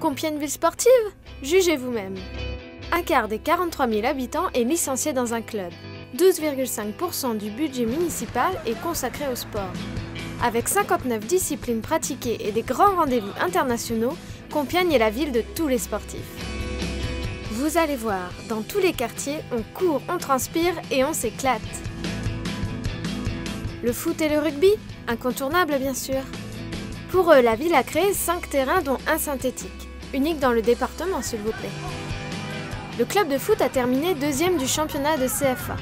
Compiègne ville sportive? Jugez vous-même. Un quart des 43 000 habitants est licencié dans un club. 12,5% du budget municipal est consacré au sport. Avec 59 disciplines pratiquées et des grands rendez-vous internationaux, Compiègne est la ville de tous les sportifs. Vous allez voir, dans tous les quartiers, on court, on transpire et on s'éclate. Le foot et le rugby? Incontournable bien sûr. Pour eux, la ville a créé 5 terrains dont un synthétique, unique dans le département s'il vous plaît. Le club de foot a terminé 2e du championnat de CFA.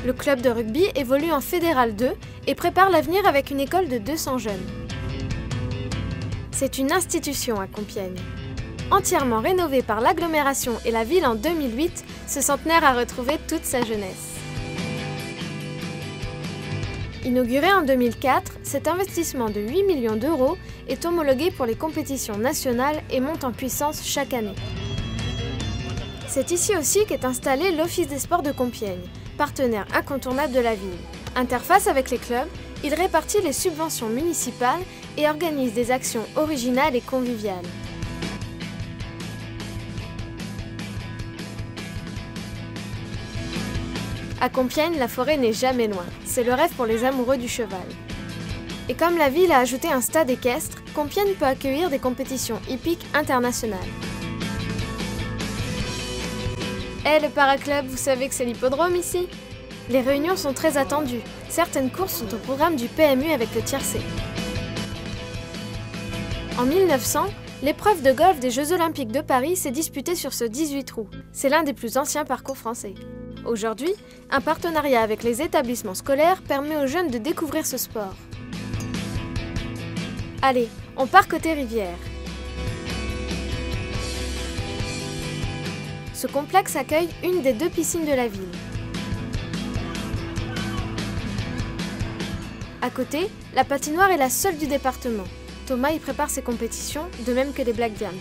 Le club de rugby évolue en Fédéral 2 et prépare l'avenir avec une école de 200 jeunes. C'est une institution à Compiègne. Entièrement rénovée par l'agglomération et la ville en 2008, ce centenaire a retrouvé toute sa jeunesse. Inauguré en 2004, cet investissement de 8 millions d'euros est homologué pour les compétitions nationales et monte en puissance chaque année. C'est ici aussi qu'est installé l'Office des sports de Compiègne, partenaire incontournable de la ville. Interface avec les clubs, il répartit les subventions municipales et organise des actions originales et conviviales. À Compiègne, la forêt n'est jamais loin. C'est le rêve pour les amoureux du cheval. Et comme la ville a ajouté un stade équestre, Compiègne peut accueillir des compétitions hippiques internationales. Le paraclub, vous savez que c'est l'hippodrome ici? Les réunions sont très attendues. Certaines courses sont au programme du PMU avec le tiercé. En 1900, l'épreuve de golf des Jeux Olympiques de Paris s'est disputée sur ce 18 trous. C'est l'un des plus anciens parcours français. Aujourd'hui, un partenariat avec les établissements scolaires permet aux jeunes de découvrir ce sport. Allez, on part côté rivière. Ce complexe accueille une des 2 piscines de la ville. À côté, la patinoire est la seule du département. Thomas y prépare ses compétitions, de même que les Black Diams.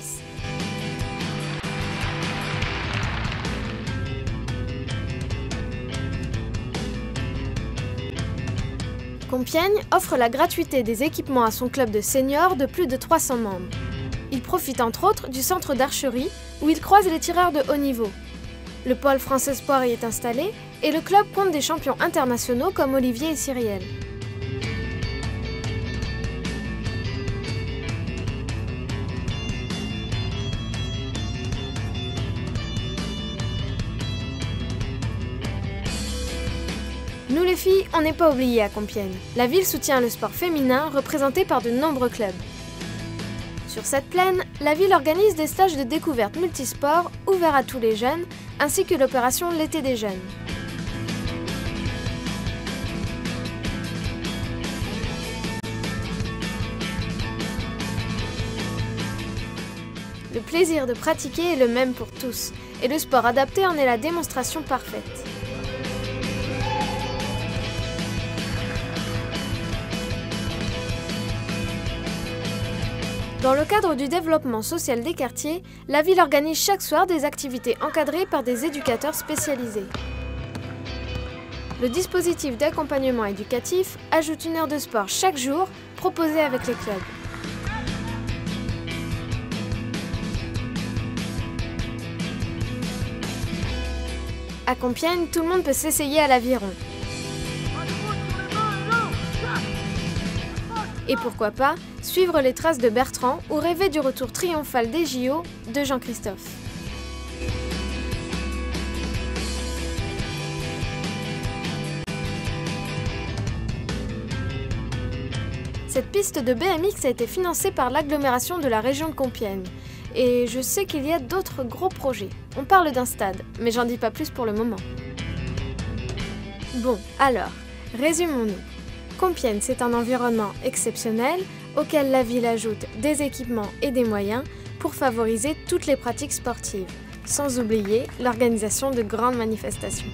Compiègne offre la gratuité des équipements à son club de seniors de plus de 300 membres. Il profite entre autres du centre d'archerie où il croise les tireurs de haut niveau. Le pôle français sport y est installé et le club compte des champions internationaux comme Olivier et Cyrielle. Nous les filles, on n'est pas oubliés à Compiègne. La ville soutient le sport féminin représenté par de nombreux clubs. Sur cette plaine, la ville organise des stages de découverte multisports ouverts à tous les jeunes, ainsi que l'opération L'été des jeunes. Le plaisir de pratiquer est le même pour tous, et le sport adapté en est la démonstration parfaite. Dans le cadre du développement social des quartiers, la ville organise chaque soir des activités encadrées par des éducateurs spécialisés. Le dispositif d'accompagnement éducatif ajoute 1 heure de sport chaque jour, proposée avec les clubs. À Compiègne, tout le monde peut s'essayer à l'aviron. Et pourquoi pas, suivre les traces de Bertrand ou rêver du retour triomphal des JO de Jean-Christophe. Cette piste de BMX a été financée par l'agglomération de la région de Compiègne. Et je sais qu'il y a d'autres gros projets. On parle d'un stade, mais j'en dis pas plus pour le moment. Bon, alors, résumons-nous. Compiègne, c'est un environnement exceptionnel auquel la ville ajoute des équipements et des moyens pour favoriser toutes les pratiques sportives, sans oublier l'organisation de grandes manifestations.